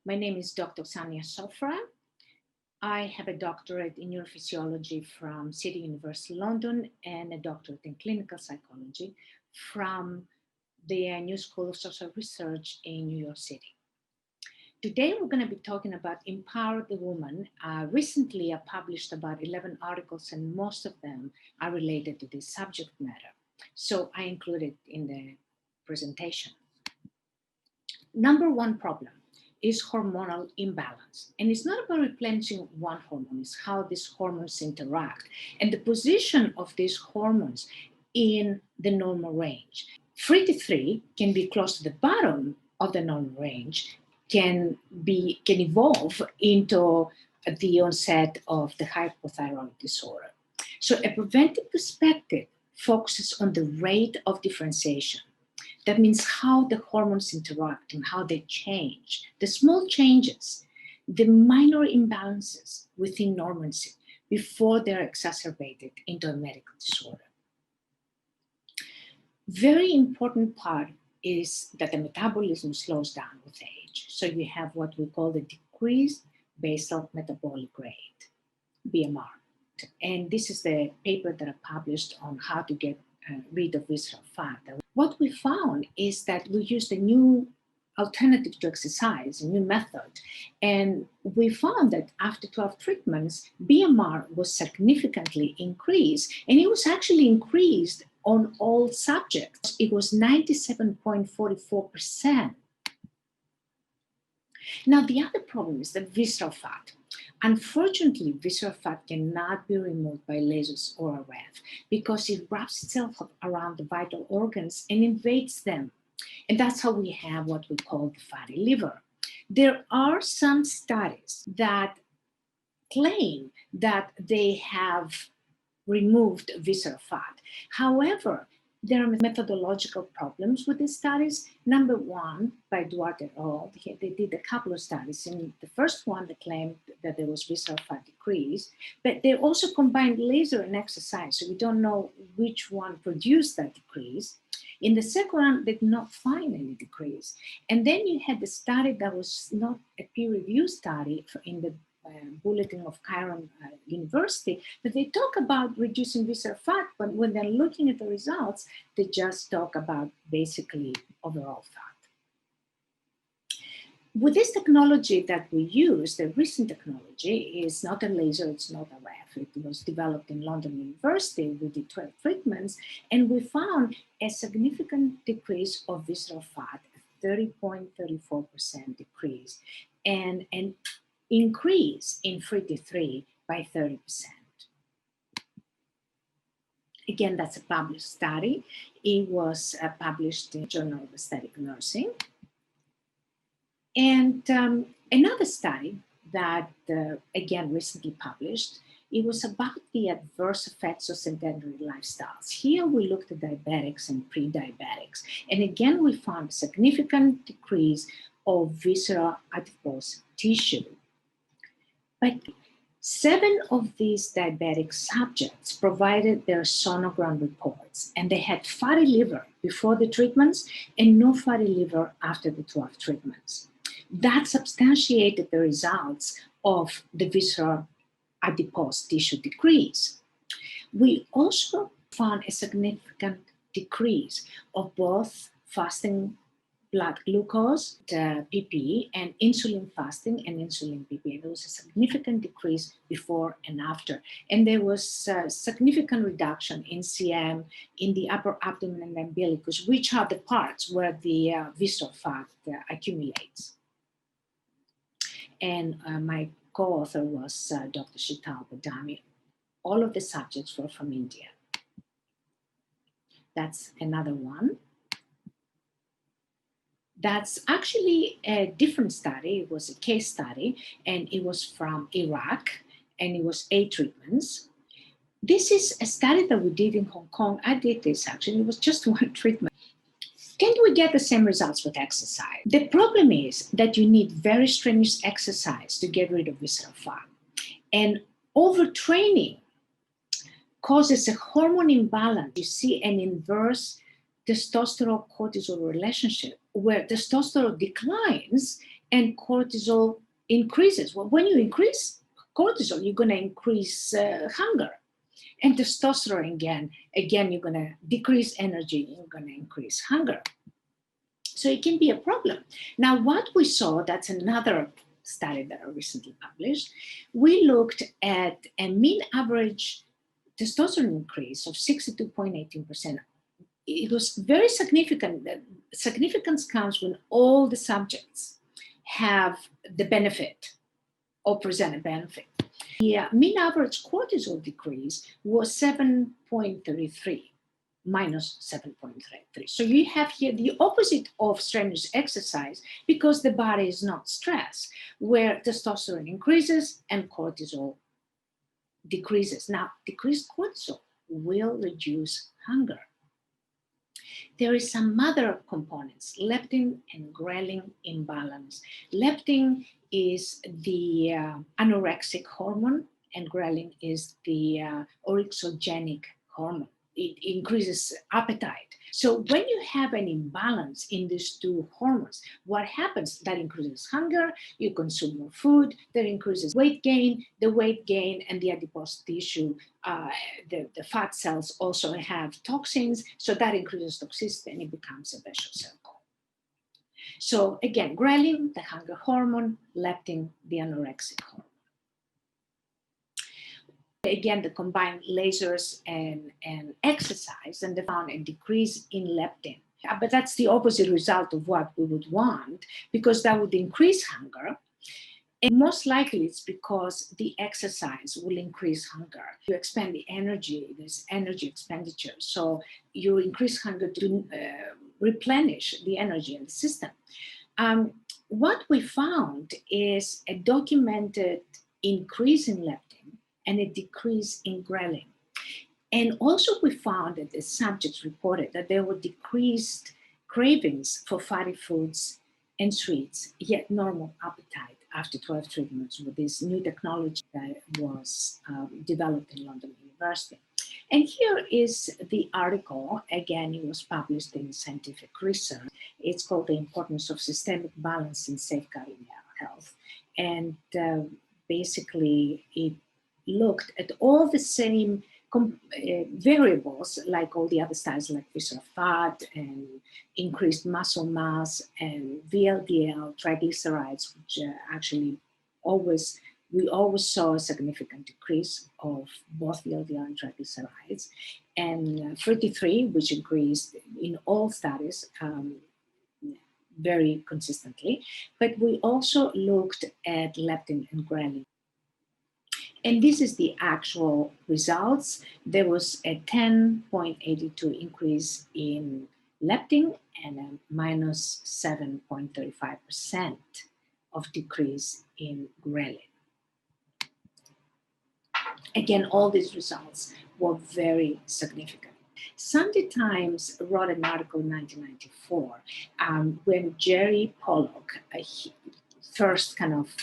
My name is Dr. Sofra. I have a doctorate in neurophysiology from City University London and a doctorate in clinical psychology from the New School of Social Research in New York City. Today, we're going to be talking about Empower the Woman. Recently, I published about 11 articles, and most of them are related to this subject matter. So I included in the presentation. Number one problem is hormonal imbalance. And it's not about replenishing one hormone, it's how these hormones interact and the position of these hormones in the normal range. 3 to 3 can be close to the bottom of the normal range, can evolve into the onset of the hypothyroid disorder. So a preventive perspective focuses on the rate of differentiation. That means how the hormones interact and how they change, the small changes, the minor imbalances within normalcy before they're exacerbated into a medical disorder. Very important part is that the metabolism slows down with age. So you have what we call the decreased basal metabolic rate, BMR. And this is the paper that I published on how to get rid of visceral fat. What we found is that we used a new alternative to exercise, a new method, and we found that after 12 treatments, BMR was significantly increased, and it was actually increased on all subjects. It was 97.44%. Now, the other problem is the visceral fat. Unfortunately, visceral fat cannot be removed by lasers or RF because it wraps itself up around the vital organs and invades them. And that's how we have what we call the fatty liver. There are some studies that claim that they have removed visceral fat. However, there are methodological problems with these studies. Number one, by Duarte et al., they did a couple of studies. In the first one, they claimed that there was visceral fat decrease, but they also combined laser and exercise, so we don't know which one produced that decrease. In the second one, they did not find any decrease. And then you had the study that was not a peer-reviewed study in the Bulletin of Chiron University, but they talk about reducing visceral fat, but when they're looking at the results, they just talk about basically overall fat. With this technology that we use, the recent technology is not a laser, it's not a RF. It was developed in London University. We did 12 treatments, and we found a significant decrease of visceral fat, 30.34% decrease, and an increase in 3 to 3 by 30%. Again, that's a published study. It was published in the Journal of Aesthetic Nursing. And another study that, again, recently published, it was about the adverse effects of sedentary lifestyles. Here we looked at diabetics and pre-diabetics. And again, we found a significant decrease of visceral adipose tissue. But 7 of these diabetic subjects provided their sonogram reports, and they had fatty liver before the treatments and no fatty liver after the 12 treatments. That substantiated the results of the visceral adipose tissue decrease. We also found a significant decrease of both fasting blood glucose, PP, and insulin fasting and insulin PP. There was a significant decrease before and after. And there was a significant reduction in CM in the upper abdomen and umbilicus, which are the parts where the visceral fat accumulates. And my co-author was Dr. Sheetal Badami. All of the subjects were from India. That's another one. That's actually a different study. It was a case study, and it was from Iraq, and it was 8 treatments. This is a study that we did in Hong Kong. I did this actually. It was just 1 treatment. Can we get the same results with exercise? The problem is that you need very strenuous exercise to get rid of visceral fat. And overtraining causes a hormone imbalance. You see an inverse testosterone-cortisol relationship where testosterone declines and cortisol increases. Well, when you increase cortisol, you're going to increase hunger. And testosterone, again, you're going to decrease energy, you're going to increase hunger. So it can be a problem. Now, what we saw, that's another study that I recently published, we looked at a mean average testosterone increase of 62.18%. It was very significant. Significance comes when all the subjects have the benefit or present a benefit. The mean average cortisol decrease was 7.33, minus 7.33. So you have here the opposite of strenuous exercise because the body is not stressed, where testosterone increases and cortisol decreases. Now, decreased cortisol will reduce hunger. There is some other components, leptin and ghrelin imbalance. Leptin is the anorexic hormone, and ghrelin is the orexogenic hormone. It increases appetite. So when you have an imbalance in these two hormones, what happens? That increases hunger, you consume more food, that increases weight gain. The weight gain and the adipose tissue, the fat cells also have toxins, so that increases toxicity and it becomes a vicious circle. So again, ghrelin, the hunger hormone, leptin, the anorexic hormone. Again, the combined lasers and exercise, and they found a decrease in leptin. But that's the opposite result of what we would want, because that would increase hunger. And most likely it's because the exercise will increase hunger. You expend the energy, there's energy expenditure. So you increase hunger to replenish the energy in the system. What we found is a documented increase in leptin and a decrease in ghrelin. And also we found that the subjects reported that there were decreased cravings for fatty foods and sweets, yet normal appetite after 12 treatments with this new technology that was developed in London University. And here is the article. Again, it was published in Scientific Research. It's called The Importance of Systemic Balance in Safeguarding Health. And basically, it looked at all the same variables, like all the other studies, like visceral fat and increased muscle mass and VLDL, triglycerides, which actually we always saw a significant decrease of both VLDL and triglycerides, and 33, which increased in all studies very consistently. But we also looked at leptin and ghrelin. And this is the actual results. There was a 10.82 increase in leptin and a minus 7.35% of decrease in ghrelin. Again, all these results were very significant. Sunday Times wrote an article in 1994 when Gerry Pollock first kind of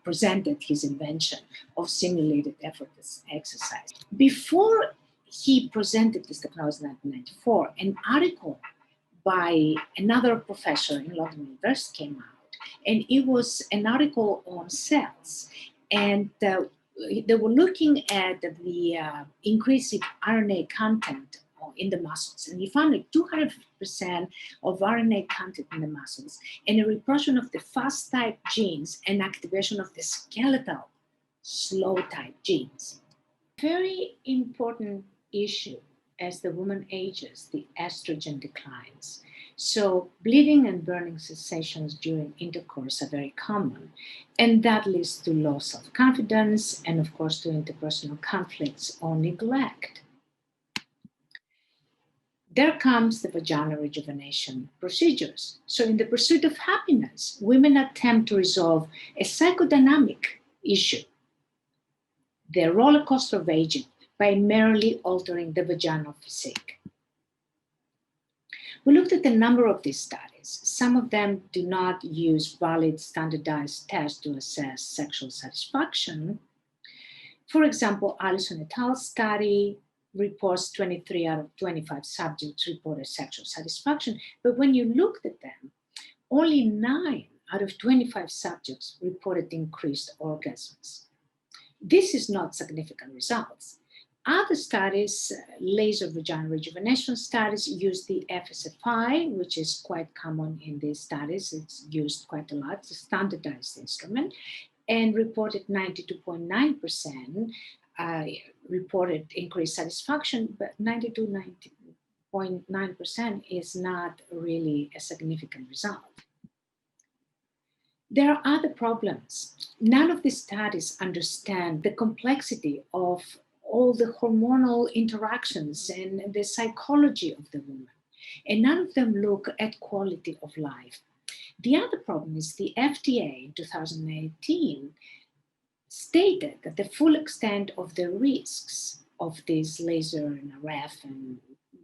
presented his invention of simulated effortless exercise. Before he presented this technology in 1994, an article by another professor in London University came out, and it was an article on cells. And they were looking at the increase in RNA content in the muscles, and he found like 200% of RNA content in the muscles, and a repression of the fast type genes and activation of the skeletal slow type genes. Very important issue as the woman ages, the estrogen declines. So bleeding and burning sensations during intercourse are very common, and that leads to low self-confidence and of course to interpersonal conflicts or neglect. There comes the vaginal rejuvenation procedures. So in the pursuit of happiness, women attempt to resolve a psychodynamic issue, the roller coaster of aging, by merely altering the vaginal physique. We looked at a number of these studies. Some of them do not use valid standardized tests to assess sexual satisfaction. For example, Allison et al. Study reports 23 out of 25 subjects reported sexual satisfaction. But when you looked at them, only 9 out of 25 subjects reported increased orgasms. This is not significant results. Other studies, laser vaginal rejuvenation studies, use the FSFI, which is quite common in these studies. It's used quite a lot. It's a standardized instrument, and reported 92.9% reported increased satisfaction, but 90.9% is not really a significant result. There are other problems. None of the studies understand the complexity of all the hormonal interactions and the psychology of the woman, and none of them look at quality of life. The other problem is the FDA in 2018 stated that the full extent of the risks of these laser and RF and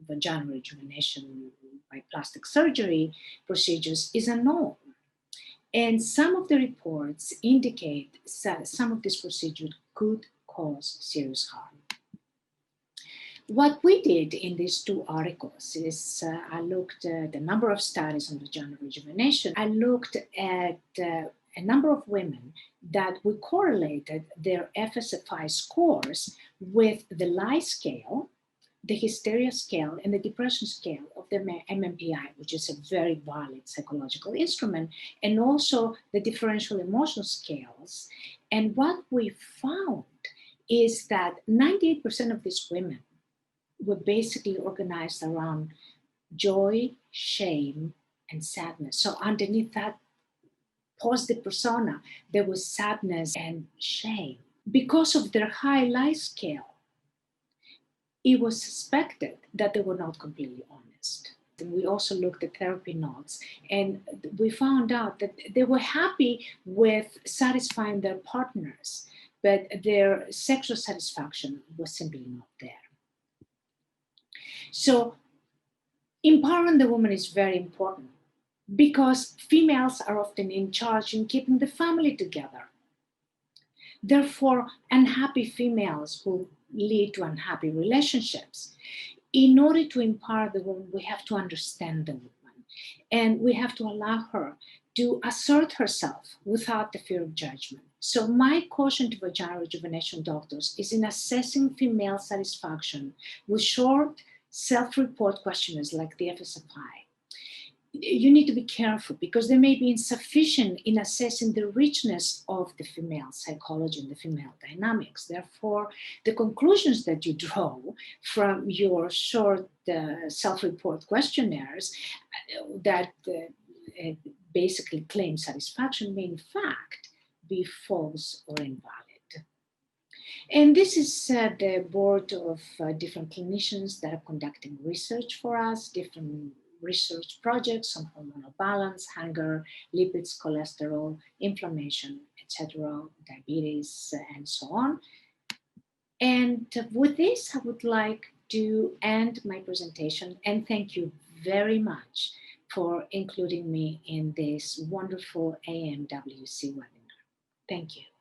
vaginal rejuvenation by plastic surgery procedures is unknown. And some of the reports indicate that some of these procedures could cause serious harm. What we did in these two articles is I looked at the number of studies on vaginal rejuvenation. I looked at a number of women that we correlated their FSFI scores with the lie scale, the hysteria scale, and the depression scale of the MMPI, which is a very valid psychological instrument, and also the differential emotional scales. And what we found is that 98% of these women were basically organized around joy, shame, and sadness. So underneath that positive persona, there was sadness and shame. Because of their high lie scale, it was suspected that they were not completely honest. And we also looked at therapy notes, and we found out that they were happy with satisfying their partners, but their sexual satisfaction was simply not there. So empowering the woman is very important because females are often in charge in keeping the family together. Therefore, unhappy females will lead to unhappy relationships. In order to empower the woman, we have to understand the woman, and we have to allow her to assert herself without the fear of judgment. So my caution to vaginal rejuvenation doctors is in assessing female satisfaction with short self-report questionnaires like the FSFI. You need to be careful because they may be insufficient in assessing the richness of the female psychology and the female dynamics. Therefore, the conclusions that you draw from your short self-report questionnaires that basically claim satisfaction may in fact be false or invalid. And this is the board of different clinicians that are conducting research for us, different research projects on hormonal balance, hunger, lipids, cholesterol, inflammation, etc., diabetes, and so on. And with this, I would like to end my presentation and thank you very much for including me in this wonderful AMWC webinar. Thank you.